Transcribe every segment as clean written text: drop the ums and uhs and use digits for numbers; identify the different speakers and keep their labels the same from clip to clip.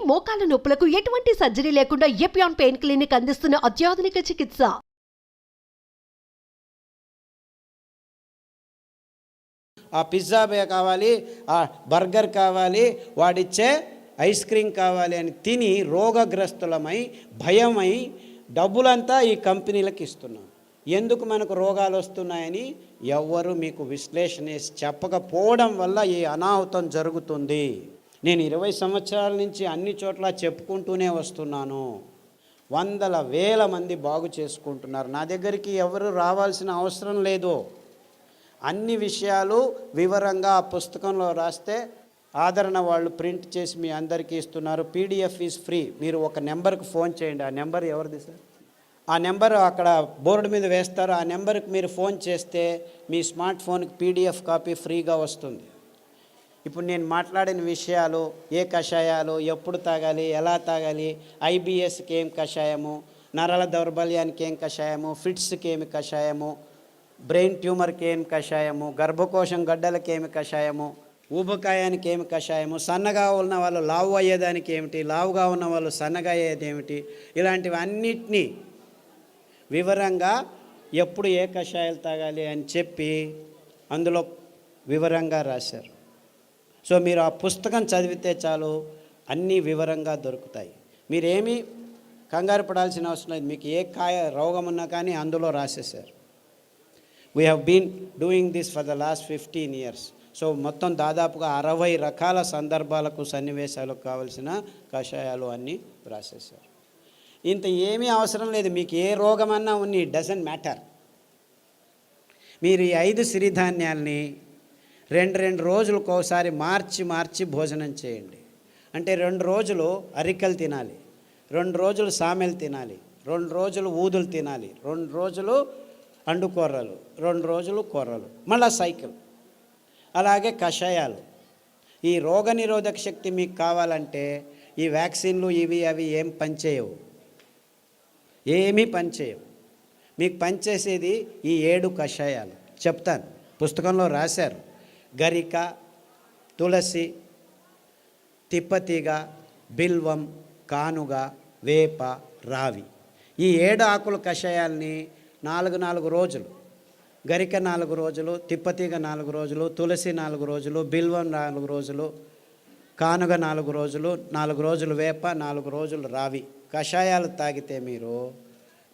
Speaker 1: మోకాల నొప్పులకు ఎటువంటి సర్జరీ లేకుండా ఎపియాన్ పెయిన్ క్లినిక్ అందిస్తున్న అత్యాధునిక చికిత్స.
Speaker 2: ఆ పిజ్జా కావాలి, ఆ బర్గర్ కావాలి, వాడిచ్చే ఐస్ క్రీమ్ కావాలి అని తిని రోగగ్రస్తులమై భయమై డబ్బులంతా ఈ కంపెనీలకు ఇస్తున్నాం. ఎందుకు మనకు రోగాలు వస్తున్నాయని ఎవ్వరు మీకు విశ్లేషణ చెప్పకపోవడం వల్ల ఈ అనాహుతం జరుగుతుంది. నేను 20 సంవత్సరాల నుంచి అన్ని చోట్ల చెప్పుకుంటూనే వస్తున్నాను. వందల వేల మంది బాగు చేసుకుంటున్నారు. నా దగ్గరికి ఎవరు రావాల్సిన అవసరం లేదు. అన్ని విషయాలు వివరంగా ఆ పుస్తకంలో రాస్తే ఆదరణ వాళ్ళు ప్రింట్ చేసి మీ అందరికీ ఇస్తున్నారు. PDF is free. మీరు ఒక నెంబర్కి ఫోన్ చేయండి. ఆ నెంబర్ ఎవరిది సార్? ఆ నెంబర్ అక్కడ బోర్డు మీద వేస్తారు. ఆ నెంబర్కి మీరు ఫోన్ చేస్తే మీ స్మార్ట్ ఫోన్కి పీడిఎఫ్ కాపీ ఫ్రీగా వస్తుంది. ఇప్పుడు నేను మాట్లాడిన విషయాలు, ఏ కషాయాలు ఎప్పుడు తాగాలి, ఎలా తాగాలి, ఐబిఎస్కి ఏం కషాయము, నరాల దౌర్బల్యానికి ఏం కషాయము, ఫిట్స్కి ఏమి కషాయము, బ్రెయిన్ ట్యూమర్కి ఏమి కషాయము, గర్భకోశం గడ్డలకి ఏమి కషాయము, ఊబకాయానికి ఏమి కషాయము, సన్నగా ఉన్న వాళ్ళు లావు అయ్యేదానికి ఏమిటి, లావుగా ఉన్న వాళ్ళు సన్నగా అయ్యేది ఏమిటి, ఇలాంటివన్నిటినీ వివరంగా ఎప్పుడు ఏ కషాయాలు తాగాలి అని చెప్పి అందులో వివరంగా రాశారు. సో మీరు ఆ పుస్తకం చదివితే చాలు, అన్నీ వివరంగా దొరుకుతాయి. మీరేమీ కంగారు పడాల్సిన అవసరం లేదు. మీకు ఏ రోగం ఉన్నా కానీ అందులో రాసేశారు. We have been doing this for the last 15 years. So మొత్తం దాదాపుగా 60 రకాల సందర్భాలకు, సన్నివేశాలకు కావలసిన కషాయాలు అన్నీ రాసేశారు. ఇంత ఏమీ అవసరం లేదు. మీకు ఏ రోగమన్నా ఉన్ని, ఇట్ డజంట్ మ్యాటర్. మీరు ఈ 5 సిరిధాన్యాల్ని 2 రోజులకు ఒకసారి మార్చి భోజనం చేయండి. అంటే 2 రోజులు అరికలు తినాలి, 2 రోజులు సామెలు తినాలి, 2 రోజులు ఊదులు తినాలి, 2 రోజులు అండుకొర్రలు, 2 రోజులు కొర్రలు, మళ్ళా సైకిల్. అలాగే కషాయాలు. ఈ రోగనిరోధక శక్తి మీకు కావాలంటే ఈ వ్యాక్సిన్లు ఇవి అవి ఏం పనిచేయవు, ఏమీ పనిచేయవు. మీకు పనిచేసేది ఈ 7 కషాయాలు. చెప్తాను, పుస్తకంలో రాశారు. గరిక, తులసి, తిప్పతీగ, బిల్వం, కానుగ, వేప, రావి. ఈ 7 ఆకుల కషాయాల్ని 4 రోజులు, గరిక 4 రోజులు, తిప్పతీగ 4 రోజులు, తులసి 4 రోజులు, బిల్వం 4 రోజులు, కానుగ 4 రోజులు, 4 రోజులు వేప, 4 రోజులు రావి కషాయాలు తాగితే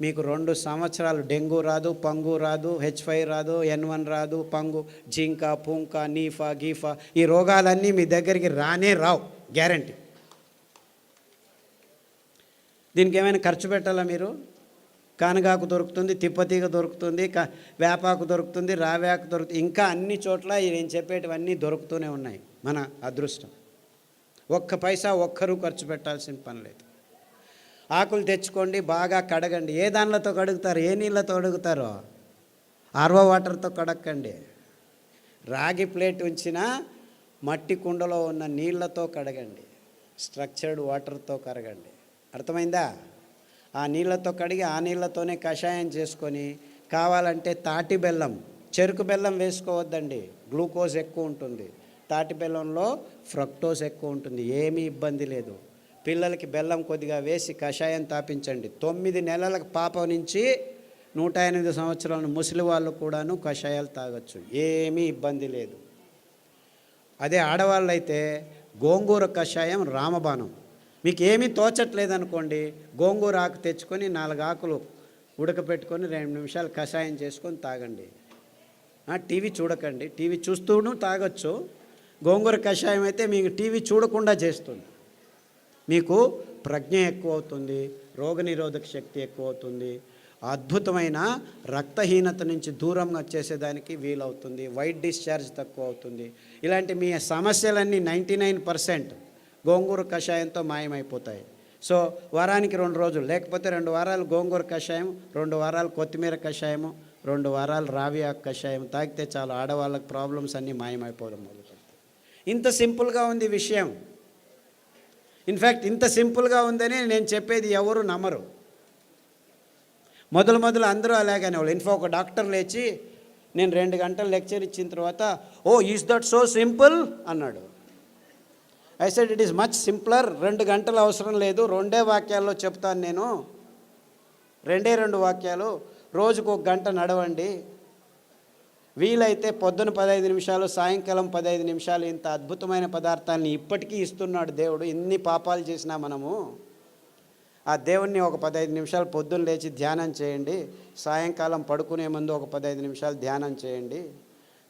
Speaker 2: మీకు 2 సంవత్సరాలు డెంగ్యూ రాదు, పంగు రాదు, H5 రాదు, N1 రాదు, పంగు, జింక, పుంక, నీఫా, గీఫా, ఈ రోగాలన్నీ మీ దగ్గరికి రానే రావు, గ్యారంటీ. దీనికి ఏమైనా ఖర్చు పెట్టాలా మీరు? కానగాకు దొరుకుతుంది, తిప్పతీగ దొరుకుతుంది, వేపాకు దొరుకుతుంది, రావేకు దొరుకుతుంది, ఇంకా అన్ని చోట్ల నేను చెప్పేటివన్నీ దొరుకుతూనే ఉన్నాయి. మన అదృష్టం. ఒక్క పైసా ఒక్కరూ ఖర్చు పెట్టాల్సిన పని లేదు. ఆకులు తెచ్చుకోండి, బాగా కడగండి. ఏ దానిలతో కడుగుతారు? ఏ నీళ్ళతో కడుగుతారో? ఆర్వో వాటర్తో కడక్కండి. రాగి ప్లేట్ ఉంచిన మట్టి కుండలో ఉన్న నీళ్ళతో కడగండి. స్ట్రక్చర్డ్ వాటర్తో కడగండి. అర్థమైందా? ఆ నీళ్ళతో కడిగి ఆ నీళ్ళతోనే కషాయం చేసుకొని, కావాలంటే తాటి బెల్లం, చెరుకు బెల్లం వేసుకోవద్దండి, గ్లూకోజ్ ఎక్కువ ఉంటుంది. తాటి బెల్లంలో ఫ్రక్టోజ్ ఎక్కువ ఉంటుంది. ఏమీ ఇబ్బంది లేదు. పిల్లలకి బెల్లం కొద్దిగా వేసి కషాయం తాపించండి. 9 నెలల పాప నుంచి 108 సంవత్సరాల ముసలి వాళ్ళు కూడాను కషాయాలు తాగొచ్చు, ఏమీ ఇబ్బంది లేదు. అదే ఆడవాళ్ళు అయితే గోంగూర కషాయం రామబాణం. మీకు ఏమీ తోచట్లేదనుకోండి, గోంగూర ఆకు తెచ్చుకొని 4 ఆకులు ఉడకపెట్టుకొని 2 నిమిషాలు కషాయం చేసుకొని తాగండి. టీవీ చూడకండి, టీవీ చూస్తూను తాగొచ్చు. గోంగూర కషాయం అయితే మీకు టీవీ చూడకుండా చేస్తుంది. మీకు ప్రజ్ఞ ఎక్కువ అవుతుంది, రోగనిరోధక శక్తి ఎక్కువ అవుతుంది, అద్భుతమైన రక్తహీనత నుంచి దూరంగా చేసేదానికి వీలవుతుంది, వైట్ డిశ్చార్జ్ తక్కువ అవుతుంది. ఇలాంటి మీ సమస్యలన్నీ 99% గోంగూర కషాయంతో మాయమైపోతాయి. సో వారానికి 2 రోజులు, లేకపోతే 2 వారాలు గోంగూర కషాయం, 2 వారాలు కొత్తిమీర కషాయము, 2 వారాలు రావి ఆకు కషాయం తాగితే చాలు, ఆడవాళ్ళకి ప్రాబ్లమ్స్ అన్నీ మాయమైపోవడం మొదలుపెడతాయి. ఇంత సింపుల్గా ఉంది విషయం. ఇన్ఫ్యాక్ట్ ఇంత సింపుల్గా ఉందని నేను చెప్పేది ఎవరు నమ్మరు. మొదలు అందరూ అలాగనే వాళ్ళు. ఒక డాక్టర్ లేచి నేను 2 గంటలు లెక్చర్ ఇచ్చిన తర్వాత, ఓ ఈజ్ దట్ సో సింపుల్ అన్నాడు. I said it is much simpler. 2 గంటలు అవసరం లేదు, 2 వాక్యాల్లో చెప్తాను నేను. 2 వాక్యాలు. రోజుకు 1 గంట నడవండి. వీలైతే పొద్దున 15 నిమిషాలు, సాయంకాలం 15 నిమిషాలు. ఇంత అద్భుతమైన పదార్థాలని ఇప్పటికీ ఇస్తున్నాడు దేవుడు. ఇన్ని పాపాలు చేసినా మనము ఆ దేవుణ్ణి ఒక 15 నిమిషాలు పొద్దున్న లేచి ధ్యానం చేయండి. సాయంకాలం పడుకునే ముందు ఒక 15 నిమిషాలు ధ్యానం చేయండి.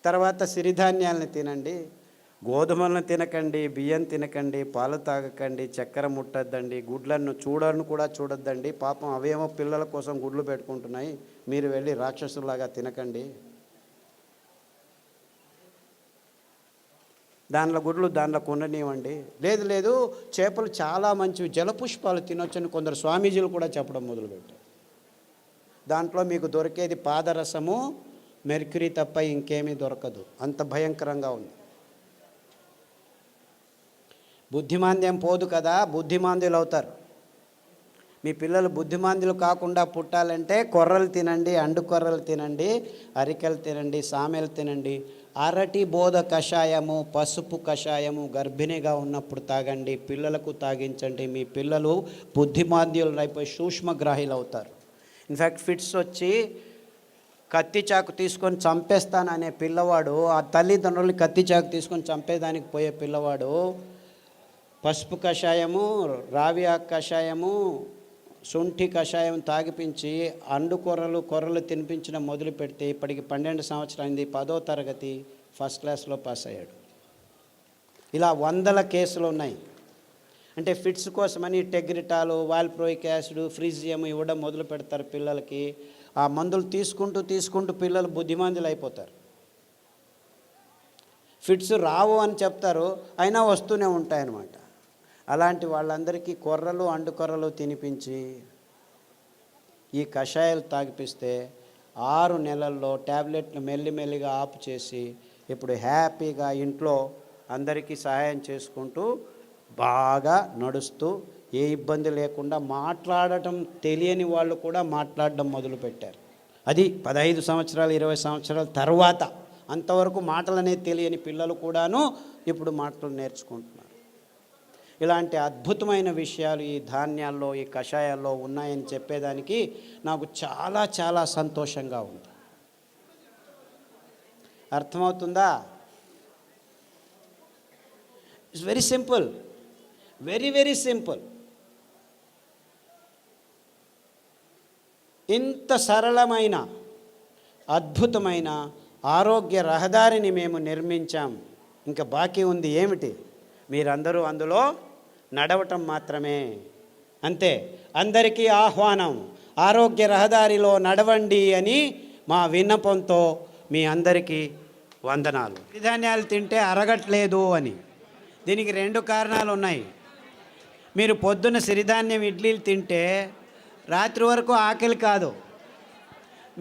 Speaker 2: తర్వాత సిరిధాన్యాలను తినండి. గోధుమలను తినకండి, బియ్యం తినకండి, పాలు తాగకండి, చక్కెర ముట్టద్దండి, గుడ్లను కూడా చూడొద్దండి. పాపం అవేమో పిల్లల కోసం గుడ్లు పెట్టుకుంటున్నాయి, మీరు వెళ్ళి రాక్షసులాగా తినకండి. దానిలో గుడ్లు దానిలో కొండనివ్వండి. లేదు చేపలు చాలా మంచివి, జలపుష్పాలు తినొచ్చని కొందరు స్వామీజీలు కూడా చెప్పడం మొదలుపెట్టారు. దాంట్లో మీకు దొరికేది పాదరసము, మెర్క్యూరీ తప్ప ఇంకేమీ దొరకదు. అంత భయంకరంగా ఉంది. బుద్ధిమాంద్యం పోదు కదా, బుద్ధిమాంద్యులు అవుతారు. మీ పిల్లలు బుద్ధిమాంద్యులు కాకుండా పుట్టాలంటే కొర్రలు తినండి, అండు కొర్రలు తినండి, అరికెలు తినండి, సామెలు తినండి. అరటి బోధ కషాయము, పసుపు కషాయము గర్భిణిగా ఉన్నప్పుడు తాగండి, పిల్లలకు తాగించండి. మీ పిల్లలు బుద్ధిమాంద్యులు అయిపోయి సూక్ష్మగ్రాహీలు అవుతారు. ఇన్ఫ్యాక్ట్ ఫిట్స్ వచ్చి కత్తి చాకు తీసుకొని చంపేస్తాననే పిల్లవాడు, ఆ తల్లిదండ్రులు కత్తి చాకు తీసుకొని చంపేదానికి పోయే పిల్లవాడు పసుపు కషాయము, రావి ఆకు కషాయము, శుంఠి కషాయం తాగిపించి అండు కొర్రలు తినిపించడం మొదలు పెడితే ఇప్పటికి 12 సంవత్సరాలైంది. 10వ తరగతి ఫస్ట్ క్లాస్లో పాస్ అయ్యాడు. ఇలా 100 కేసులు ఉన్నాయి. అంటే ఫిట్స్ కోసమని టెగ్రిటాలు, వాల్ప్రోయిక్ యాసిడ్, ఫ్రీజియం ఇవ్వడం మొదలు పెడతారు పిల్లలకి. ఆ మందులు తీసుకుంటూ పిల్లలు బుద్ధిమాంద్యులు అయిపోతారు. ఫిట్స్ రావు అని చెప్తారు, అయినా వస్తూనే ఉంటాయన్నమాట. అలాంటి వాళ్ళందరికీ కొర్రలు, అండు కొర్రలు తినిపించి ఈ కషాయాలు తాగిపిస్తే 6 నెలల్లో ట్యాబ్లెట్లు మెల్లిమెల్లిగా ఆపు చేసి ఇప్పుడు హ్యాపీగా ఇంట్లో అందరికీ సహాయం చేసుకుంటూ బాగా నడుస్తూ ఏ ఇబ్బంది లేకుండా మాట్లాడటం తెలియని వాళ్ళు కూడా మాట్లాడడం మొదలుపెట్టారు. అది 15 సంవత్సరాలు 20 సంవత్సరాల తర్వాత. అంతవరకు మాటలు అనేది తెలియని పిల్లలు కూడాను ఇప్పుడు మాటలు నేర్చుకుంటున్నారు. ఇలాంటి అద్భుతమైన విషయాలు ఈ ధాన్యాల్లో, ఈ కషాయాల్లో ఉన్నాయని చెప్పేదానికి నాకు చాలా చాలా సంతోషంగా ఉంది. అర్థమవుతుందా? It's very simple, very simple. ఇంత సరళమైన అద్భుతమైన ఆరోగ్య రహదారిని మేము నిర్మించాం. ఇంకా బాకీ ఉంది ఏమిటి? మీరందరూ అందులో నడవటం మాత్రమే. అంతే. అందరికీ ఆహ్వానం, ఆరోగ్య రహదారిలో నడవండి అని మా విన్నపంతో మీ అందరికీ వందనాలు. సిరిధాన్యాలు తింటే అరగట్లేదు అని దీనికి 2 కారణాలు ఉన్నాయి. మీరు పొద్దున్న సిరిధాన్యం ఇడ్లీలు తింటే రాత్రి వరకు ఆకలి కాదు.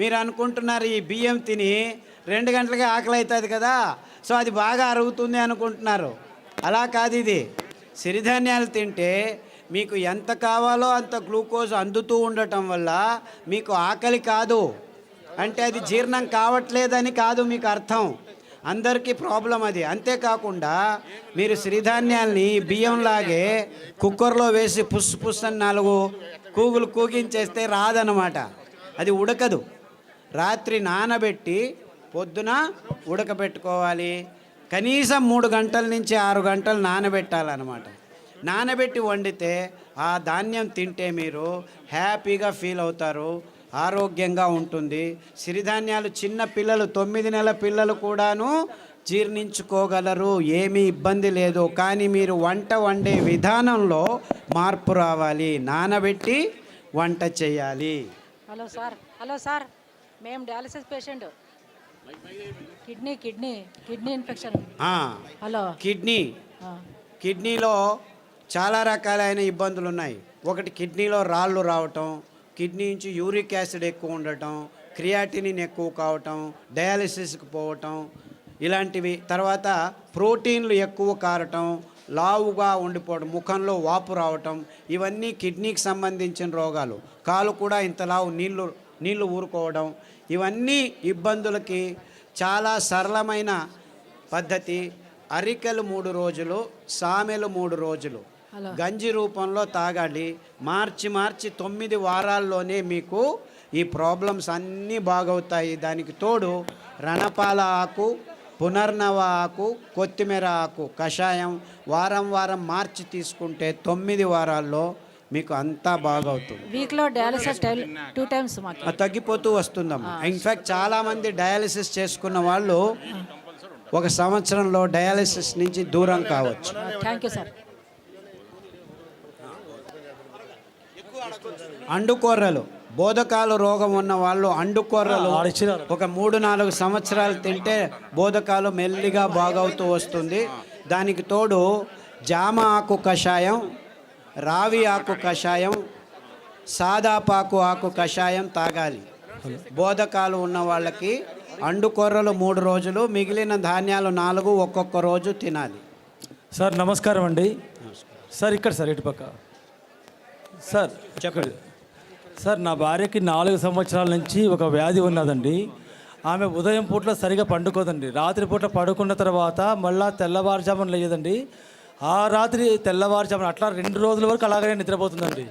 Speaker 2: మీరు అనుకుంటున్నారు ఈ బియ్యం తిని 2 గంటలకే ఆకలి అవుతుంది కదా, సో అది బాగా అరుగుతుంది అనుకుంటున్నారు. అలా కాదు. ఇది సిరిధాన్యాలు తింటే మీకు ఎంత కావాలో అంత గ్లూకోజ్ అందుతూ ఉండటం వల్ల మీకు ఆకలి కాదు. అంటే అది జీర్ణం కావట్లేదని కాదు మీకు అర్థం. అందరికీ ప్రాబ్లం అది. అంతేకాకుండా మీరు సిరిధాన్యాల్ని బియ్యంలాగే కుక్కర్లో వేసి పుస్ అని 4 కూగులు కూగించేస్తే రాదనమాట. అది ఉడకదు. రాత్రి నానబెట్టి పొద్దున ఉడకబెట్టుకోవాలి. కనీసం 3 గంటల నుంచి 6 గంటలు నానబెట్టాలన్నమాట. నానబెట్టి వండితే ఆ ధాన్యం తింటే మీరు హ్యాపీగా ఫీల్ అవుతారు, ఆరోగ్యంగా ఉంటుంది. సిరిధాన్యాలు చిన్న పిల్లలు, 9 నెలల పిల్లలు కూడాను జీర్ణించుకోగలరు, ఏమీ ఇబ్బంది లేదు. కానీ మీరు వంట వండే విధానంలో మార్పు రావాలి. నానబెట్టి వంట చేయాలి.
Speaker 3: హలో సార్, మేము dialysis patient. Kidney infection. Hello,
Speaker 2: కిడ్నీలో చాలా రకాలైన ఇబ్బందులు ఉన్నాయి. ఒకటి, కిడ్నీలో రాళ్ళు రావటం, కిడ్నీ నుంచి యూరిక్ యాసిడ్ ఎక్కువ ఉండటం, క్రియాటినిన్ ఎక్కువ కావటం, డయాలసిస్కి పోవటం ఇలాంటివి. తర్వాత ప్రోటీన్లు ఎక్కువ కారటం, లావుగా ఉండిపోవడం, ముఖంలో వాపు రావటం, ఇవన్నీ కిడ్నీకి సంబంధించిన రోగాలు. కాలు కూడా ఇంత లావు నీళ్లు ఊరుకోవడం, ఇవన్నీ ఇబ్బందులకి చాలా సరళమైన పద్ధతి అరికెలు 3 రోజులు, సామెలు 3 రోజులు గంజి రూపంలో తాగాలి. మార్చి 9 వారాల్లోనే మీకు ఈ ప్రాబ్లమ్స్ అన్నీ బాగవుతాయి. దానికి తోడు రణపాల ఆకు, పునర్నవ ఆకు, కొత్తిమీర ఆకు కషాయం వారం మార్చి తీసుకుంటే 9 వారాల్లో మీకు అంతా బాగవుతుంది.
Speaker 3: వీక్లో డయాలసిస్ 2 టైమ్స్ మాకు
Speaker 2: తగ్గిపోతూ వస్తుందమ్మా. ఇన్ఫ్యాక్ట్ చాలామంది డయాలసిస్ చేసుకున్న వాళ్ళు 1 సంవత్సరంలో డయాలసిస్ నుంచి దూరం కావచ్చు.
Speaker 3: Thank you sir.
Speaker 2: అండుకొర్రలు, బోధకాలు రోగం ఉన్న వాళ్ళు అండుకొర్రలు ఒక 3-4 సంవత్సరాలు తింటే బోధకాలు మెల్లిగా బాగవుతూ వస్తుంది. దానికి తోడు జామ ఆకు కషాయం, రావి ఆకు కషాయం, సాదాపాకు ఆకు కషాయం తాగాలి. బోధకాలు ఉన్న వాళ్ళకి అండుకొర్రలు 3 రోజులు, మిగిలిన ధాన్యాలు 4 ఒక్కొక్క రోజు తినాలి.
Speaker 4: సార్ నమస్కారం అండి. సార్ ఇక్కడ సార్ ఇటుపక్క సార్
Speaker 2: చెప్పండి
Speaker 4: సార్. నా భార్యకి 4 సంవత్సరాల నుంచి ఒక వ్యాధి ఉన్నదండి. ఆమె ఉదయం పూట సరిగా పండుకోదండి. రాత్రి పూట పడుకున్న తర్వాత మళ్ళా తెల్లవారుజామున లేదండి. ఆ రాత్రి తెల్లవారుజామున అట్లా 2 రోజుల వరకు అలాగనే నిద్రపోతుందండి.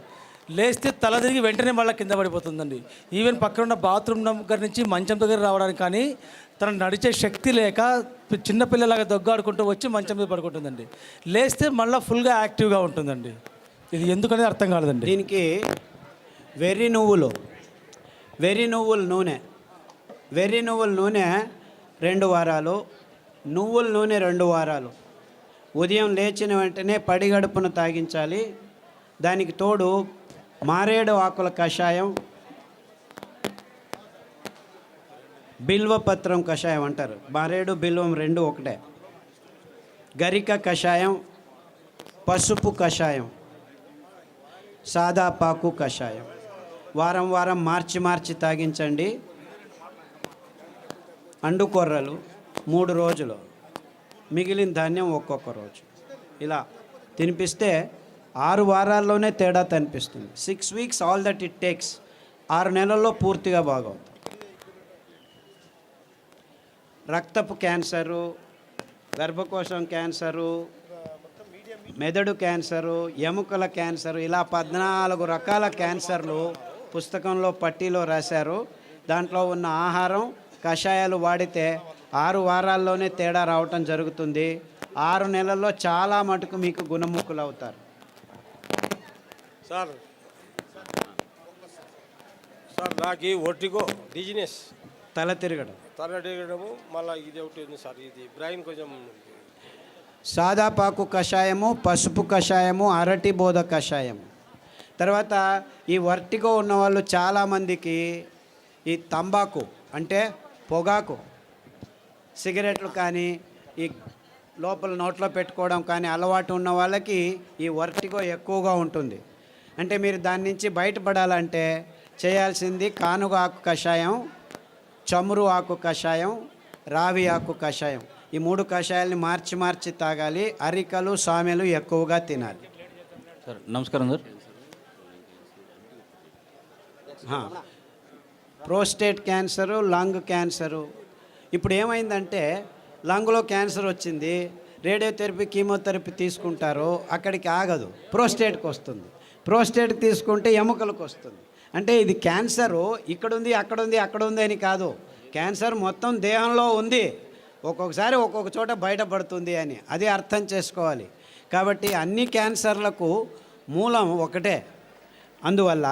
Speaker 4: లేస్తే తల తిరిగి వెంటనే మళ్ళీ కింద పడిపోతుందండి. ఈవెన్ పక్కన ఉన్న బాత్రూమ్ దగ్గర నుంచి మంచం దగ్గర రావడానికి కానీ తను నడిచే శక్తి లేక చిన్నపిల్లలాగా దొగ్గాడుకుంటూ వచ్చి మంచం మీద పడుకుంటుందండి. లేస్తే మళ్ళీ ఫుల్గా యాక్టివ్గా ఉంటుందండి. ఇది ఎందుకనేది అర్థం కాలేదండి.
Speaker 2: దీనికి వెర్రి నువ్వుల నూనె 2 వారాలు, నువ్వుల నూనె 2 వారాలు, ఉదయం లేచిన వెంటనే పడిగడుపున తాగించాలి. దానికి తోడు మారేడు ఆకుల కషాయం, బిల్వపత్రం కషాయం అంటారు. మారేడు బిల్వం 2 ఒకటే. గరిక కషాయం, పసుపు కషాయం, సాదాపాకు కషాయం వారం మార్చి తాగించండి. అండుకొర్రలు 3 రోజులు, మిగిలిన ధాన్యం ఒక్కొక్క రోజు. ఇలా తినిపిస్తే 6 వారాల్లోనే తేడా కనిపిస్తుంది. 6 weeks all that it takes. 6 నెలల్లో పూర్తిగా బాగవుతుంది. రక్తపు క్యాన్సరు, గర్భకోశం క్యాన్సరు, మెదడు క్యాన్సరు, ఎముకల క్యాన్సరు, ఇలా 14 రకాల క్యాన్సర్లు పుస్తకంలో పట్టీలో రాశారు. దాంట్లో ఉన్న ఆహారం కషాయాలు వాడితే 6 వారాల్లోనే తేడా రావటం జరుగుతుంది. 6 నెలల్లో చాలా మటుకు మీకు గుణముఖులు అవుతారు.
Speaker 5: సార్ నాకు ఒట్టిగో డిజినెస్,
Speaker 2: తల తిరగడము,
Speaker 5: మళ్ళీ ఇది ఒకటి ఉంది సార్. ఇది బ్రెయిన్ కొంచెం.
Speaker 2: సాదాపాకు కషాయము, పసుపు కషాయము, అరటి బోధ కషాయము. తర్వాత ఈ వర్టిగో ఉన్నవాళ్ళు చాలామందికి ఈ తంబాకు అంటే పొగాకు, సిగరెట్లు కానీ ఈ లోపల నోట్లో పెట్టుకోవడం కానీ అలవాటు ఉన్న వాళ్ళకి ఈ వర్టిగో ఎక్కువగా ఉంటుంది. అంటే మీరు దాని నుంచి బయటపడాలంటే చేయాల్సింది కానుగ ఆకు కషాయం, చమురు ఆకు కషాయం, రావి ఆకు కషాయం. ఈ 3 కషాయాలని మార్చి తాగాలి. అరికలు, సామెలు ఎక్కువగా తినాలి.
Speaker 6: సార్ నమస్కారం sir.
Speaker 2: Prostate cancer, lung cancer. ఇప్పుడు ఏమైందంటే లంగ్లో క్యాన్సర్ వచ్చింది, రేడియోథెరపీ, కీమోథెరపీ తీసుకుంటారు, అక్కడికి ఆగదు, ప్రోస్టేట్కి వస్తుంది. ప్రోస్టేట్కి తీసుకుంటే ఎముకలకు వస్తుంది. అంటే ఇది క్యాన్సరు ఇక్కడుంది, అక్కడ ఉంది అని కాదు. క్యాన్సర్ మొత్తం దేహంలో ఉంది, ఒక్కొక్కసారి ఒక్కొక్క చోట బయటపడుతుంది అని అది అర్థం చేసుకోవాలి. కాబట్టి అన్ని క్యాన్సర్లకు మూలం ఒకటే. అందువల్ల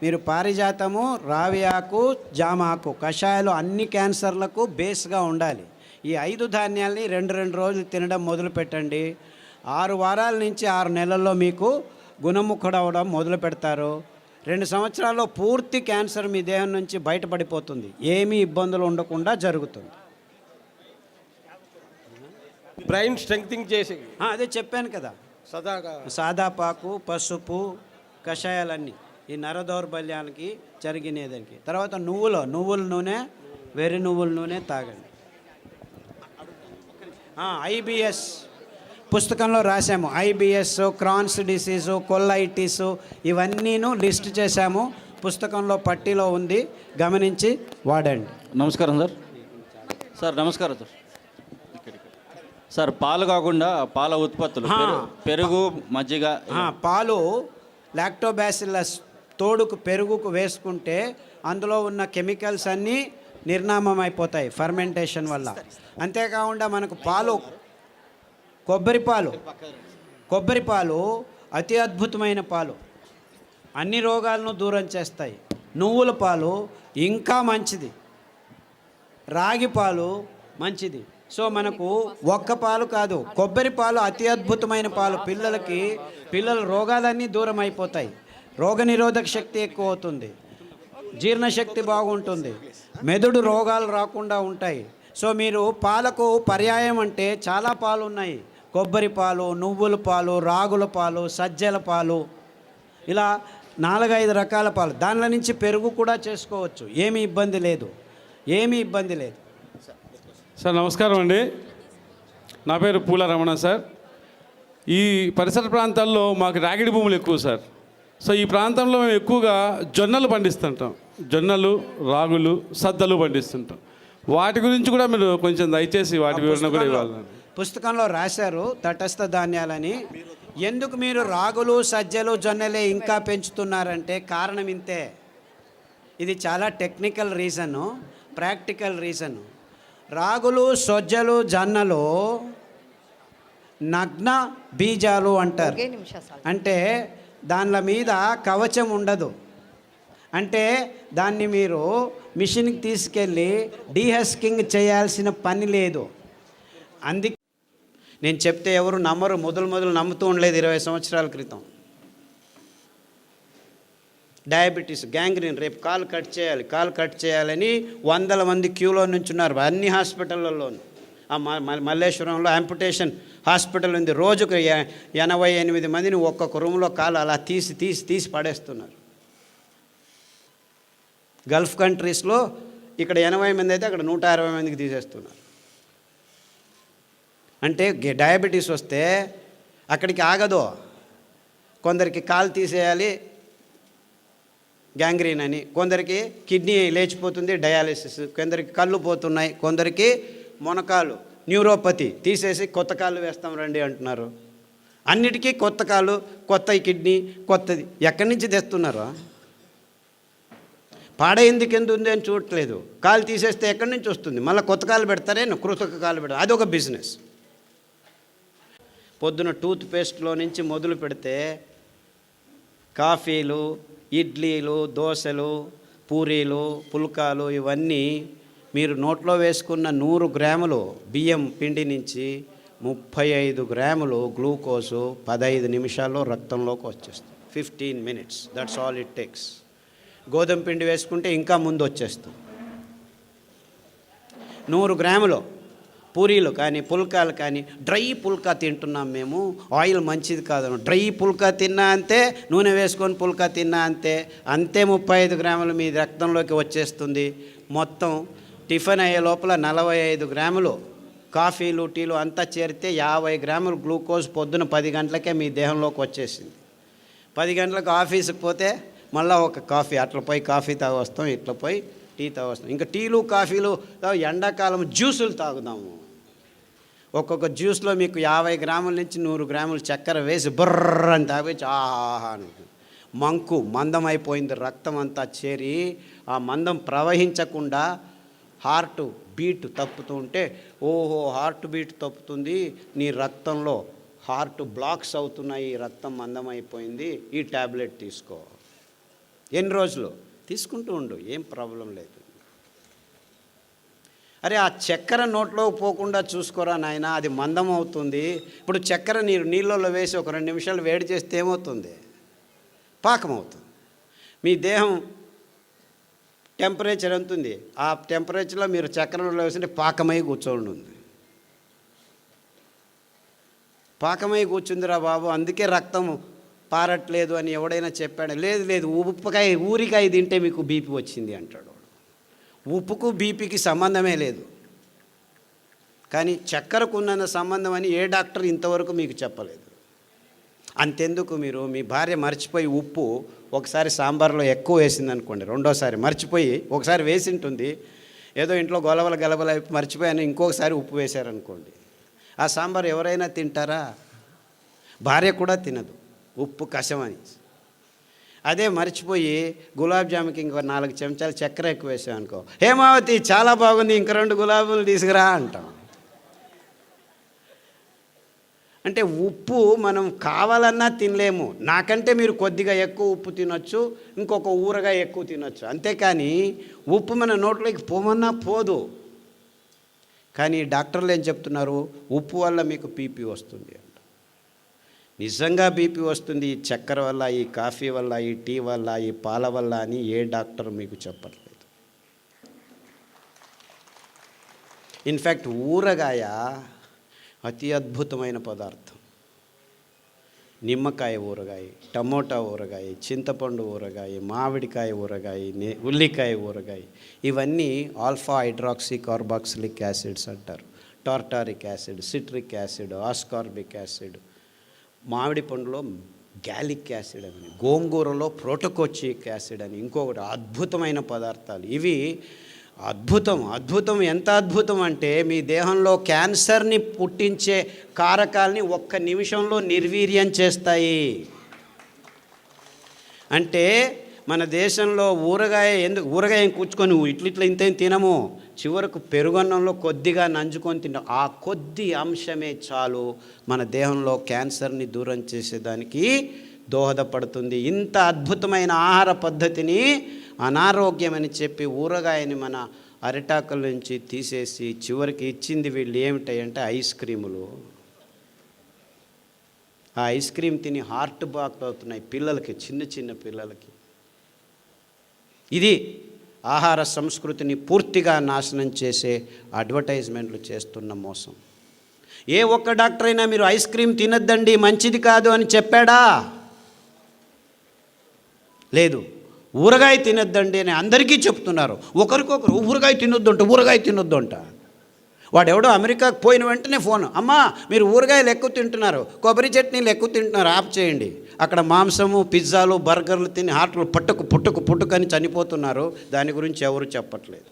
Speaker 2: మీరు పారిజాతము, రావి ఆకు, జామ ఆకు కషాయాలు అన్ని క్యాన్సర్లకు బేస్గా ఉండాలి. ఈ 5 ధాన్యాల్ని 2 రోజులు తినడం మొదలు పెట్టండి. 6 వారాల నుంచి 6 నెలల్లో మీకు గుణముఖుడవడం మొదలు పెడతారు. 2 సంవత్సరాల్లో పూర్తి క్యాన్సర్ మీ దేహం నుంచి బయటపడిపోతుంది. ఏమీ ఇబ్బందులు ఉండకుండా జరుగుతుంది.
Speaker 5: బ్రెయిన్ స్ట్రెంగ్తింగ్ చేసి
Speaker 2: అదే చెప్పాను కదా, సాదాపాకు, పసుపు కషాయాలన్నీ ఈ నర దౌర్బల్యాలకి జరిగినదానికి. తర్వాత నువ్వుల నూనె, వెర్రి నువ్వుల నూనె తాగండి. ఐబిఎస్ పుస్తకంలో రాసాము. ఐబిఎస్, క్రాన్స్ డిసీజు, కొల్లైటిస్ ఇవన్నీను లిస్ట్ చేశాము. పుస్తకంలో పట్టీలో ఉంది, గమనించి వాడండి.
Speaker 6: నమస్కారం సార్. సార్ నమస్కారం సార్. సార్ పాలు కాకుండా పాల ఉత్పత్తులు పెరుగు మజ్జిగ
Speaker 2: పాలు లాక్టోబాసిల్లస్ తోడుకు పెరుగుకు వేసుకుంటే అందులో ఉన్న కెమికల్స్ అన్నీ నిర్నామం అయిపోతాయి ఫర్మెంటేషన్ వల్ల. అంతేకాకుండా మనకు పాలు కొబ్బరి పాలు అతి అద్భుతమైన పాలు, అన్ని రోగాలను దూరం చేస్తాయి. నువ్వుల పాలు ఇంకా మంచిది, రాగి పాలు మంచిది. సో మనకు ఒక్క పాలు కాదు, కొబ్బరి పాలు అతి అద్భుతమైన పాలు. పిల్లల రోగాలన్నీ దూరం అయిపోతాయి, రోగనిరోధక శక్తి ఎక్కువ అవుతుంది, జీర్ణశక్తి బాగుంటుంది, మెదడు రోగాలు రాకుండా ఉంటాయి. సో మీరు పాలకు పర్యాయం అంటే చాలా పాలు ఉన్నాయి. కొబ్బరి పాలు, నువ్వుల పాలు, రాగుల పాలు, సజ్జల పాలు, ఇలా 4-5 రకాల పాలు. దానిలో నుంచి పెరుగు కూడా చేసుకోవచ్చు, ఏమీ ఇబ్బంది లేదు.
Speaker 7: సార్ నమస్కారం అండి, నా పేరు పూల రమణ సార్. ఈ పరిసర ప్రాంతాల్లో మాకు రాగిడి భూములు ఎక్కువ సార్. సో ఈ ప్రాంతంలో మేము ఎక్కువగా జొన్నలు పండిస్తుంటాం, జొన్నలు, రాగులు, సద్దలు పండిస్తుంటాం. వాటి గురించి కూడా మీరు కొంచెం దయచేసి వాటి వివరణ కూడా ఇవ్వాలి.
Speaker 2: పుస్తకంలో రాశారు తటస్థ ధాన్యాలని. ఎందుకు మీరు రాగులు, సజ్జలు, జొన్నలే ఇంకా పెంచుతున్నారంటే కారణం ఇంతే. ఇది చాలా టెక్నికల్ రీజను, ప్రాక్టికల్ రీజను. రాగులు, సజ్జలు, జొన్నలు నగ్న బీజాలు అంటారు. అంటే దానిల మీద కవచం ఉండదు. అంటే దాన్ని మీరు మిషన్కి తీసుకెళ్ళి డీహస్కింగ్ చేయాల్సిన పని లేదు. అందుకే నేను చెప్తే ఎవరు నమ్మరు, మొదలు నమ్ముతూ ఉండలేదు. 20 సంవత్సరాల క్రితం డయాబెటీస్, గ్యాంగ్రీన్, రేపు కాలు కట్ చేయాలని 100 మంది క్యూలో నుంచున్నారు అన్ని హాస్పిటళ్ళల్లోనూ. మల్లేశ్వరంలో యాంపుటేషన్ హాస్పిటల్ ఉంది, రోజుకు 88 మందిని ఒక్కొక్క రూమ్లో కాలు అలా తీసి పడేస్తున్నారు. గల్ఫ్ కంట్రీస్లో ఇక్కడ 80 మంది అయితే అక్కడ 160 మందికి తీసేస్తున్నారు. అంటే డయాబెటీస్ వస్తే అక్కడికి ఆగదు. కొందరికి కాలు తీసేయాలి గ్యాంగ్రీన్ అని, కొందరికి కిడ్నీ లేచిపోతుంది డయాలిసిస్, కొందరికి కళ్ళు పోతున్నాయి, కొందరికి మొనకాలు న్యూరోపతి తీసేసి కొత్త కాళ్ళు వేస్తాం రండి అంటున్నారు. అన్నిటికీ కొత్త కాలు, కొత్త కిడ్నీ, కొత్తది ఎక్కడి నుంచి తెస్తున్నారు? పాడైందుకు ఎందుకు ఉంది అని చూడట్లేదు. కాలు తీసేస్తే ఎక్కడి నుంచి వస్తుంది? మళ్ళీ కొత్త కాలు పెడతారే, కృతక కాలు పెడతారు, అదొక బిజినెస్. పొద్దున టూత్ పేస్ట్లో నుంచి మొదలు పెడితే కాఫీలు, ఇడ్లీలు, దోశలు, పూరీలు, పుల్కాలు, ఇవన్నీ మీరు నోట్లో వేసుకున్న 100 గ్రాములు బియ్యం పిండి నుంచి 35 గ్రాములు గ్లూకోజు 15 నిమిషాల్లో రక్తంలోకి వచ్చేస్తుంది. 15 minutes, that's all it takes. గోధుమ పిండి వేసుకుంటే ఇంకా ముందు వచ్చేస్తుంది. 100 గ్రాములు పూరీలు కానీ పుల్కాలు కానీ, డ్రై పుల్కా తింటున్నాం మేము, ఆయిల్ మంచిది కాదు. డ్రై పుల్కా తిన్నా అంతే, నూనె వేసుకొని పుల్కా తిన్నా అంతే 35 గ్రాములు మీ రక్తంలోకి వచ్చేస్తుంది. మొత్తం టిఫిన్ అయ్యే లోపల 45 గ్రాములు కాఫీలు, టీలు అంతా చేరితే 50 గ్రాములు గ్లూకోజ్ పొద్దున 10 గంటలకే మీ దేహంలోకి వచ్చేసింది. 10 గంటలకు ఆఫీస్కి పోతే మళ్ళీ ఒక కాఫీ, అట్లా పోయి కాఫీ తాగొస్తాం, ఇట్లా పోయి టీ తాగొస్తాం. ఇంకా టీలు, కాఫీలు, ఎండాకాలం జ్యూసులు తాగుదాము. ఒక్కొక్క జ్యూస్లో మీకు 50 గ్రాముల నుంచి 100 గ్రాములు చక్కెర వేసి బుర్ర అని తాగొచ్చి ఆహా మంకు మందం అయిపోయింది. రక్తం అంతా చేరి ఆ మందం ప్రవహించకుండా హార్ట్ బీట్ తప్పుతూ ఉంటే, ఓహో హార్ట్ బీట్ తప్పుతుంది, నీ రక్తంలో హార్ట్ బ్లాక్స్ అవుతున్నాయి, రక్తం మందం అయిపోయింది, ఈ ట్యాబ్లెట్ తీసుకో. ఎన్ని రోజులు తీసుకుంటూ ఉండు, ఏం ప్రాబ్లం లేదు. అరే ఆ చక్కెర నోట్లో పోకుండా చూసుకోరా నాయన, అది మందం అవుతుంది. ఇప్పుడు చక్కెర నీళ్ళలో వేసి ఒక 2 నిమిషాలు వేడి చేస్తే ఏమవుతుంది? పాకం అవుతుంది. మీ దేహం టెంపరేచర్ ఎంత ఉంది, ఆ టెంపరేచర్లో మీరు చక్కెరలో వేస్తుంటే పాకమై కూర్చోండి ఉంది. పాకమై కూర్చుందిరా బాబు, అందుకే రక్తం పారట్లేదు అని ఎవడైనా చెప్పాడు? లేదు, ఊరికాయ తింటే మీకు బీపీ వచ్చింది అంటాడు. ఉప్పుకు బీపీకి సంబంధమే లేదు, కానీ చక్కెరకు ఉన్నంత సంబంధం అని ఏ డాక్టర్ ఇంతవరకు మీకు చెప్పలేదు. అంతెందుకు, మీరు మీ భార్య మర్చిపోయి ఉప్పు ఒకసారి సాంబార్లో ఎక్కువ వేసింది అనుకోండి, రెండోసారి మర్చిపోయి, ఒకసారి వేసి ఉంటుంది, ఏదో ఇంట్లో గొలవల గలబల మర్చిపోయాను, ఇంకొకసారి ఉప్పు వేశారనుకోండి, ఆ సాంబార్ ఎవరైనా తింటారా? భార్య కూడా తినదు, ఉప్పు కషమని. అదే మర్చిపోయి గులాబ్ జాముకి ఇంకో 4 చెంచాలు చక్కెర ఎక్కువ వేసాం అనుకో, హేమావతి చాలా బాగుంది, ఇంక 2 గులాబీలు తీసుకురా అంటాం. అంటే ఉప్పు మనం కావాలన్నా తినలేము. నాకంటే మీరు కొద్దిగా ఎక్కువ ఉప్పు తినొచ్చు, ఇంకొక ఊరగాయ ఎక్కువ తినొచ్చు, అంతేకాని ఉప్పు మన నోట్లోకి పోమన్నా పోదు. కానీ డాక్టర్లు ఏం చెప్తున్నారు? ఉప్పు వల్ల మీకు బీపీ వస్తుంది అంట. నిజంగా బీపీ వస్తుంది ఈ చక్కెర వల్ల, ఈ కాఫీ వల్ల, ఈ టీ వల్ల, ఈ పాల వల్ల అని ఏ డాక్టర్ మీకు చెప్పట్లేదు. ఇన్ఫ్యాక్ట్ ఊరగాయ అతి అద్భుతమైన పదార్థం. నిమ్మకాయ ఊరగాయ, టమోటా ఊరగాయ, చింతపండు ఊరగాయ, మామిడికాయ ఊరగాయ, ఉల్లికాయ ఊరగాయ, ఇవన్నీ ఆల్ఫా హైడ్రాక్సీ కార్బాక్సిలిక్ యాసిడ్స్ అంటారు. Tartaric acid, citric acid, ascorbic acid, మామిడి పండులో గ్యాలిక్ యాసిడ్ అని, గోంగూరలో ప్రోటోకోచిక్ యాసిడ్ అని ఇంకొకటి అద్భుతమైన పదార్థాలు. ఇవి అద్భుతం. ఎంత అద్భుతం అంటే మీ దేహంలో క్యాన్సర్ని పుట్టించే కారకాల్ని 1 నిమిషంలో నిర్వీర్యం చేస్తాయి. అంటే మన దేశంలో ఊరగాయ కూర్చుకొని ఇట్లా ఇంత తినము, చివరకు పెరుగన్నంలో కొద్దిగా నంజుకొని తింటాం. ఆ కొద్ది అంశమే చాలు మన దేహంలో క్యాన్సర్ని దూరం చేసేదానికి దోహదపడుతుంది. ఇంత అద్భుతమైన ఆహార పద్ధతిని అనారోగ్యం అని చెప్పి ఊరగాయని మన అరిటాకుల నుంచి తీసేసి చివరికి ఇచ్చింది వీళ్ళు ఏమిటాయంటే ఐస్ క్రీములు. ఆ ఐస్ క్రీమ్ తిని హార్ట్ బ్లాక్ అవుతున్నాయి పిల్లలకి, చిన్న పిల్లలకి. ఇది ఆహార సంస్కృతిని పూర్తిగా నాశనం చేసే అడ్వర్టైజ్మెంట్లు చేస్తున్న మోసం. ఏ ఒక్క డాక్టర్ అయినా మీరు ఐస్ క్రీమ్ తినద్దండి మంచిది కాదు అని చెప్పాడా? లేదు. ఊరగాయ తినొద్దండి అని అందరికీ చెప్తున్నారు. ఒకరికొకరు ఊరగాయ తినొద్దు అంట. వాడెవడో అమెరికాకు పోయిన వెంటనే ఫోన్, అమ్మా మీరు ఊరగాయలు ఎక్కువ తింటున్నారు, కొబ్బరి చట్నీలు ఎక్కువ తింటున్నారు, ఆఫ్ చేయండి. అక్కడ మాంసము, పిజ్జాలు, బర్గర్లు తిని హార్ట్లు పుట్టుకు అని చనిపోతున్నారు. దాని గురించి ఎవరు చెప్పట్లేదు.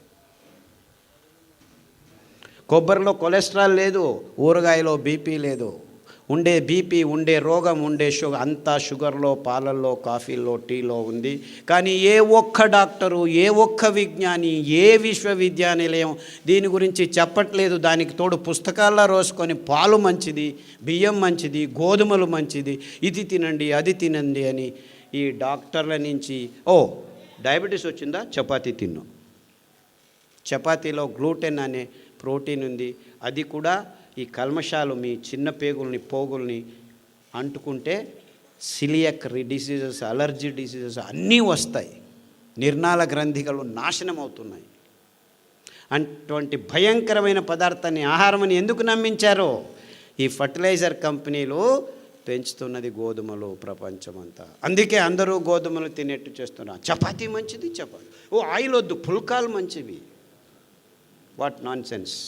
Speaker 2: కొబ్బరిలో కొలెస్ట్రాల్ లేదు, ఊరగాయలో బీపీ లేదు. ఉండే బీపీ, ఉండే రోగం, ఉండే షుగర్ అంతా షుగర్లో, పాలల్లో, కాఫీలో, టీలో ఉంది. కానీ ఏ ఒక్క డాక్టరు, ఏ ఒక్క విజ్ఞాని, ఏ విశ్వవిద్యానిలయం దీని గురించి చెప్పట్లేదు. దానికి తోడు పుస్తకాల్లో రోసుకొని పాలు మంచిది, బియ్యం మంచిది, గోధుమలు మంచిది, ఇది తినండి, అది తినండి అని ఈ డాక్టర్ల నుంచి డయాబెటీస్ వచ్చిందా చపాతీ తిన్ను. చపాతీలో గ్లూటెన్ అనే ప్రోటీన్ ఉంది. అది కూడా ఈ కల్మషాలు మీ చిన్న పోగుల్ని అంటుకుంటే సిలియక్ డిసీజెస్, అలర్జీ డిసీజెస్ అన్నీ వస్తాయి. నిర్నాళ గ్రంథికలు నాశనం అవుతున్నాయి. అటువంటి భయంకరమైన పదార్థాన్ని ఆహారమని ఎందుకు నమ్మించారో? ఈ ఫర్టిలైజర్ కంపెనీలు పెంచుతున్నది గోధుమలు ప్రపంచమంతా. అందుకే అందరూ గోధుమలు తినేట్టు చేస్తున్నారు. చపాతీ మంచిది, ఆయిల్ వద్దు, పుల్కాలు మంచివి. What non sense.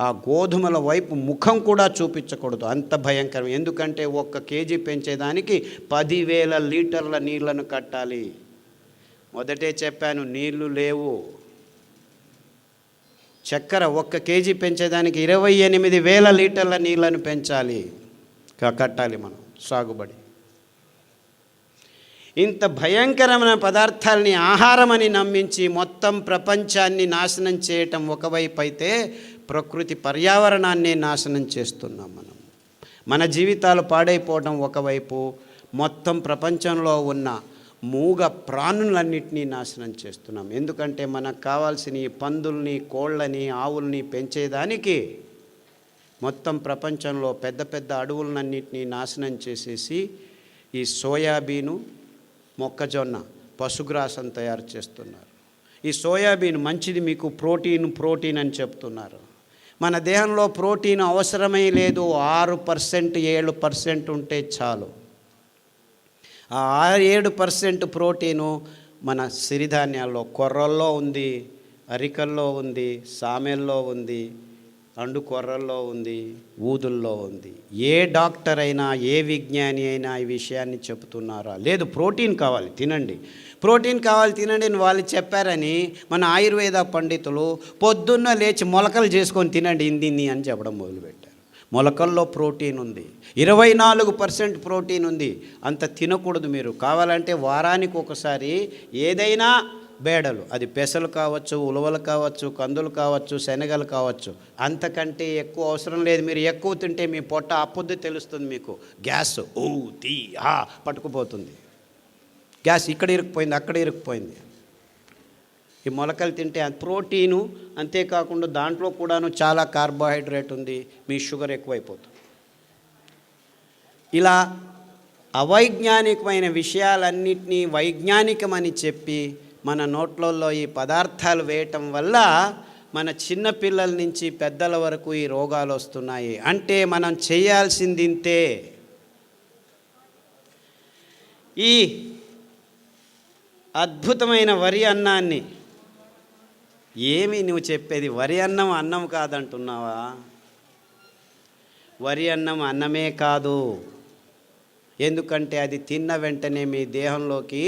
Speaker 2: ఆ గోధుమల వైపు ముఖం కూడా చూపించకూడదు, అంత భయంకరం. ఎందుకంటే 1 కేజీ పెంచేదానికి 10,000 లీటర్ల నీళ్లను కట్టాలి. మొదటే చెప్పాను, నీళ్లు లేవు. చక్కెర 1 కేజీ పెంచేదానికి 28,000 లీటర్ల నీళ్లను కట్టాలి మనం సాగుబడి. ఇంత భయంకరమైన పదార్థాలని ఆహారమని నమ్మించి మొత్తం ప్రపంచాన్ని నాశనం చేయటం ఒకవైపు అయితే, ప్రకృతి పర్యావరణాన్ని నాశనం చేస్తున్నాం మనం. మన జీవితాలు పాడైపోవడం ఒకవైపు, మొత్తం ప్రపంచంలో ఉన్న మూగ ప్రాణులన్నింటినీ నాశనం చేస్తున్నాం. ఎందుకంటే మనకు కావాల్సిన ఈ పందుల్ని, కోళ్ళని, ఆవుల్ని పెంచేదానికి మొత్తం ప్రపంచంలో పెద్ద అడవులన్నింటినీ నాశనం చేసేసి ఈ సోయాబీను, మొక్కజొన్న, పశుగ్రాసం తయారు చేస్తున్నారు. ఈ సోయాబీన్ మంచిది, మీకు ప్రోటీన్ అని చెప్తున్నారు. మన దేహంలో ప్రోటీన్ అవసరమే లేదు. 6%, 7% ఉంటే చాలు. ఆ 7% ప్రోటీను మన సిరిధాన్యాల్లో, కొర్రల్లో ఉంది, అరికల్లో ఉంది, సామెల్లో ఉంది, అండు కొర్రల్లో ఉంది, ఊదుల్లో ఉంది. ఏ డాక్టర్ అయినా, ఏ విజ్ఞాని అయినా ఈ విషయాన్ని చెబుతున్నారా? లేదు, ప్రోటీన్ కావాలి తినండి, ప్రోటీన్ కావాలి తినండి అని వాళ్ళు చెప్పారని మన ఆయుర్వేద పండితులు పొద్దున్న లేచి మొలకలు చేసుకొని తినండి ఇందిన్ని అని చెప్పడం మొదలుపెట్టారు. మొలకల్లో ప్రోటీన్ ఉంది, 24% ప్రోటీన్ ఉంది. అంత తినకూడదు. మీరు కావాలంటే వారానికి ఒకసారి ఏదైనా బేడలు, అది పెసలు కావచ్చు, ఉలవలు కావచ్చు, కందులు కావచ్చు, శనగలు కావచ్చు, అంతకంటే ఎక్కువ అవసరం లేదు. మీరు ఎక్కువ తింటే మీ పొట్ట అప్పుద్ది తెలుస్తుంది మీకు. గ్యాస్ పట్టుకుపోతుంది. గ్యాస్ ఇక్కడ ఇరుక్కుపోయింది, అక్కడ ఇరుక్కుపోయింది. ఈ మొలకలు తింటే ప్రోటీను, అంతేకాకుండా దాంట్లో కూడాను చాలా కార్బోహైడ్రేట్ ఉంది, మీ షుగర్ ఎక్కువైపోతుంది. ఇలా అవైజ్ఞానికమైన విషయాలన్నింటినీ వైజ్ఞానికమని చెప్పి మన నోట్లలో ఈ పదార్థాలు వేయటం వల్ల మన చిన్నపిల్లల నుంచి పెద్దల వరకు ఈ రోగాలు వస్తున్నాయి. అంటే మనం చేయాల్సింది ఇంతే. ఈ అద్భుతమైన వరి అన్నాన్ని, ఏమి నువ్వు చెప్పేది? వరి అన్నం అన్నం కాదంటున్నావా? వరి అన్నం అన్నమే కాదు. ఎందుకంటే అది తిన్న వెంటనే మీ దేహంలోకి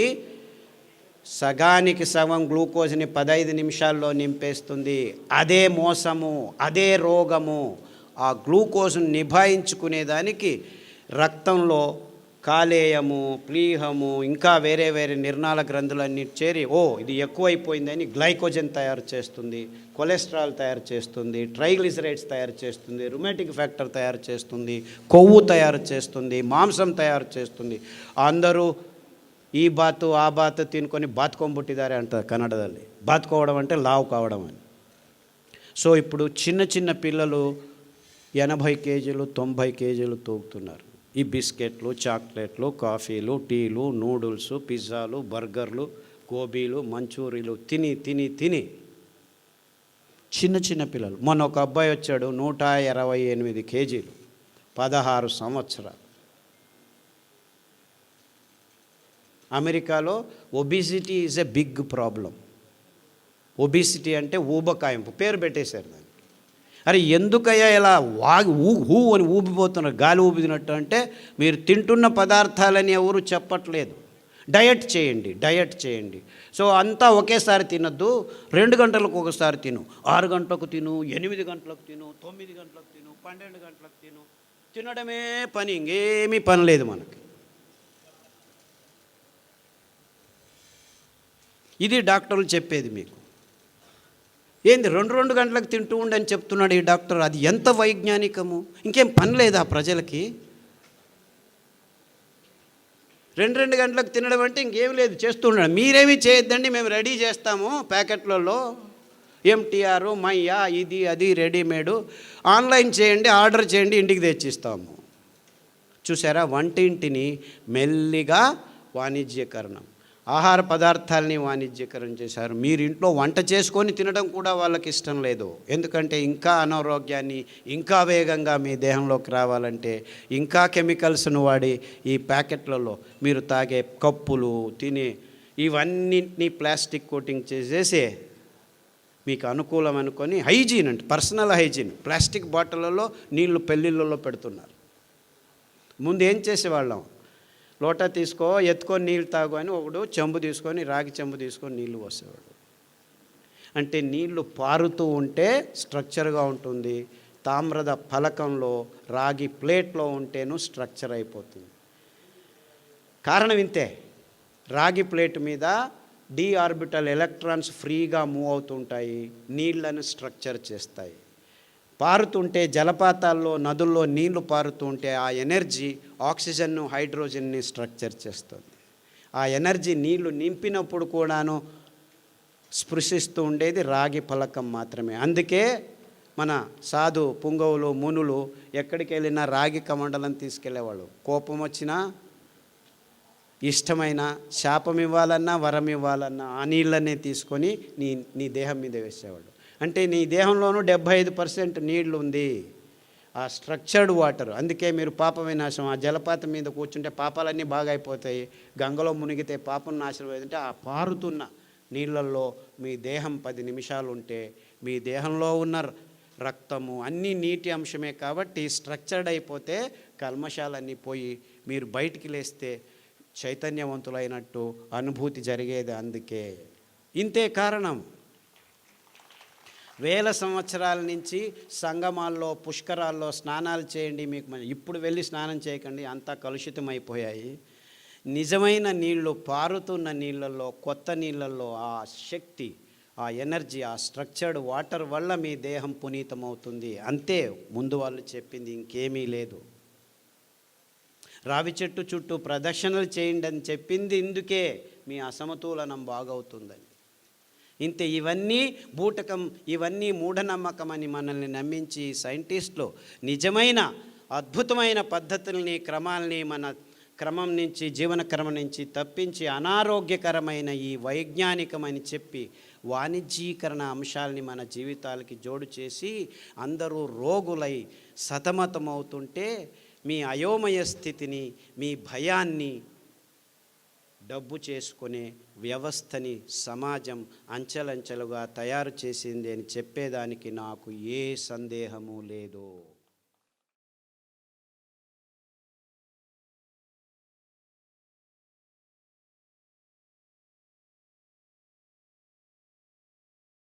Speaker 2: సగానికి సగం గ్లూకోజ్ని 15 నిమిషాల్లో నింపేస్తుంది. అదే మోసము, అదే రోగము. ఆ గ్లూకోజ్ను నిభాయించుకునేదానికి రక్తంలో కాలేయము, ప్లీహము, ఇంకా వేరే వేరే నిర్నాళ గ్రంథులన్నీ చేరి ఇది ఎక్కువైపోయిందని గ్లైకోజన్ తయారు చేస్తుంది, కొలెస్ట్రాల్ తయారు చేస్తుంది, ట్రైగ్లిసరైడ్స్ తయారు చేస్తుంది, రుమాటిక్ ఫ్యాక్టర్ తయారు చేస్తుంది, కొవ్వు తయారు చేస్తుంది, మాంసం తయారు చేస్తుంది. అందరూ ఈ బాతు ఆ బాతు తినుకొని బాతుకొంబుట్టిదారే అంటారు కన్నడದಲ್ಲಿ. బాతుకోవడం అంటే లావు కావడం అని. సో ఇప్పుడు చిన్న చిన్న పిల్లలు 80 కేజీలు 90 కేజీలు తూగుతున్నారు. ఈ బిస్కెట్లు, చాక్లెట్లు, కాఫీలు, టీలు, నూడిల్స్, పిజ్జాలు, బర్గర్లు, గోబీలు, మంచూరీలు తిని తిని తిని చిన్న చిన్న పిల్లలు. మొన్న ఒక అబ్బాయి వచ్చాడు, 128 కేజీలు, 16 సంవత్సరాలు. అమెరికాలో obesity is a big problem. Obesity అంటే ఊబకాయింపు, పేరు పెట్టేశారు దాన్ని. అరే ఎందుకయ్యా ఇలా హూ అని ఊపిపోతున్నారు, గాలి ఊపినట్టు? అంటే మీరు తింటున్న పదార్థాలని ఎవరు చెప్పట్లేదు. డయట్ చేయండి. సో అంతా ఒకేసారి తినద్దు, 2 గంటలకు ఒకసారి తిను, 6 గంటలకు తిను, 8 గంటలకు తిను, 9 గంటలకు తిను, 12 గంటలకు తిను. తినడమే పని, ఇంకేమీ పని లేదు మనకి. ఇది డాక్టర్లు చెప్పేది మీకు. ఏంది 2 గంటలకు తింటూ ఉండని చెప్తున్నాడు ఈ డాక్టర్. అది ఎంత వైజ్ఞానికము! ఇంకేం పని లేదా ప్రజలకి? 2 గంటలకు తినడం అంటే ఇంకేం లేదు, చేస్తూ ఉండడం. మీరేమీ చేయొద్దండి, మేము రెడీ చేస్తాము ప్యాకెట్లలో, ఎంటీఆర్, మయ్యా, ఇది అది రెడీమేడు. ఆన్లైన్ చేయండి, ఆర్డర్ చేయండి, ఇంటికి తెచ్చిస్తాము. చూసారా, వంటింటిని మెల్లిగా వాణిజ్యకరణం, ఆహార పదార్థాలని వాణిజ్యకరం చేశారు. మీరు ఇంట్లో వంట చేసుకొని తినడం కూడా వాళ్ళకి ఇష్టం లేదు. ఎందుకంటే ఇంకా అనారోగ్యాన్ని ఇంకా వేగంగా మీ దేహంలోకి రావాలంటే ఇంకా కెమికల్స్ను వాడి ఈ ప్యాకెట్లలో మీరు తాగే కప్పులు, తినే ఇవన్నింటినీ ప్లాస్టిక్ కోటింగ్ చేసేసి మీకు అనుకూలం అనుకొని హైజీన్ అంటే పర్సనల్ హైజీన్ ప్లాస్టిక్ బాటిళ్ళలో నీళ్లు పెళ్ళిళ్ళలో పెడుతున్నారు. ముందు ఏం చేసేవాళ్ళం? లోటా తీసుకో, ఎత్తుకొని నీళ్ళు తాగు అని ఒకడు చెంబు తీసుకొని, రాగి చెంబు తీసుకొని నీళ్ళు పోసేవాడు. అంటే నీళ్లు పారుతూ ఉంటే స్ట్రక్చర్గా ఉంటుంది. తామ్ರದ ఫలకంలో, రాగి ప్లేట్లో ఉంటేను స్ట్రక్చర్ అయిపోతుంది. కారణం ఇంతే. రాగి ప్లేట్ మీద డి ఆర్బిటల్ ఎలక్ట్రాన్స్ ఫ్రీగా మూవ్ అవుతుంటాయి, నీళ్లను స్ట్రక్చర్ చేస్తాయి. పారుతుంటే జలపాతాల్లో, నదుల్లో నీళ్లు పారుతుంటే ఆ ఎనర్జీ ఆక్సిజన్ను, హైడ్రోజన్ని స్ట్రక్చర్ చేస్తుంది. ఆ ఎనర్జీ నీళ్లు నింపినప్పుడు కూడాను స్పృశిస్తూ ఉండేది రాగి ఫలకం మాత్రమే. అందుకే మన సాధు పుంగవులు, మునులు ఎక్కడికి వెళ్ళినా రాగి కమండలం తీసుకెళ్లేవాళ్ళు. కోపం వచ్చినా, ఇష్టమైన, శాపం ఇవ్వాలన్నా, వరం ఇవ్వాలన్నా ఆ నీళ్ళనే తీసుకొని నీ దేహం మీద వేసేవాళ్ళు. అంటే నీ దేహంలోనూ 75% నీళ్లు ఉంది, ఆ స్ట్రక్చర్డ్ వాటర్. అందుకే మీరు పాప వినాశం, ఆ జలపాతం మీద కూర్చుంటే పాపాలన్నీ బాగా అయిపోతాయి. గంగలో మునిగితే పాపం నాశనం అయిందంటే ఆ పారుతున్న నీళ్ళల్లో మీ దేహం 10 నిమిషాలు ఉంటే మీ దేహంలో ఉన్న రక్తము అన్నీ నీటి అంశమే కాబట్టి స్ట్రక్చర్డ్ అయిపోతే కల్మషాలన్నీ పోయి మీరు బయటికి లేస్తే చైతన్యవంతులైనట్టు అనుభూతి జరిగేది. అందుకే ఇంతే కారణం. వేల సంవత్సరాల నుంచి సంగమాల్లో పుష్కరాల్లో స్నానాలు చేయండి, మీకు ఇప్పుడు వెళ్ళి స్నానం చేయకండి, అంతా కలుషితమైపోయాయి. నిజమైన నీళ్ళు, పారుతున్న నీళ్ళల్లో, కొత్త నీళ్ళల్లో ఆ శక్తి, ఆ ఎనర్జీ, ఆ స్ట్రక్చర్డ్ వాటర్ వల్ల మీ దేహం పునీతమవుతుంది. అంతే ముందు వాళ్ళు చెప్పింది, ఇంకేమీ లేదు. రావి చెట్టు చుట్టూ ప్రదక్షిణలు చేయండి అని చెప్పింది ఇందుకే, మీ అసమతులనం బాగవుతుందని. ఇంతే. ఇవన్నీ బూటకం, ఇవన్నీ మూఢనమ్మకం అని మనల్ని నమ్మించి సైంటిస్టులు నిజమైన అద్భుతమైన పద్ధతుల్ని, క్రమాల్ని మన క్రమం నుంచి, జీవన క్రమం నుంచి తప్పించి అనారోగ్యకరమైన ఈ వైజ్ఞానికమని చెప్పి వాణిజ్యీకరణ అంశాలని మన జీవితాలకి జోడు చేసి అందరూ రోగులై సతమతమవుతుంటే మీ అయోమయ స్థితిని, మీ భయాన్ని డబ్బు చేసుకునే వ్యవస్థని సమాజం అంచెలంచెలుగా తయారు చేసింది అని చెప్పేదానికి నాకు ఏ సందేహము లేదు.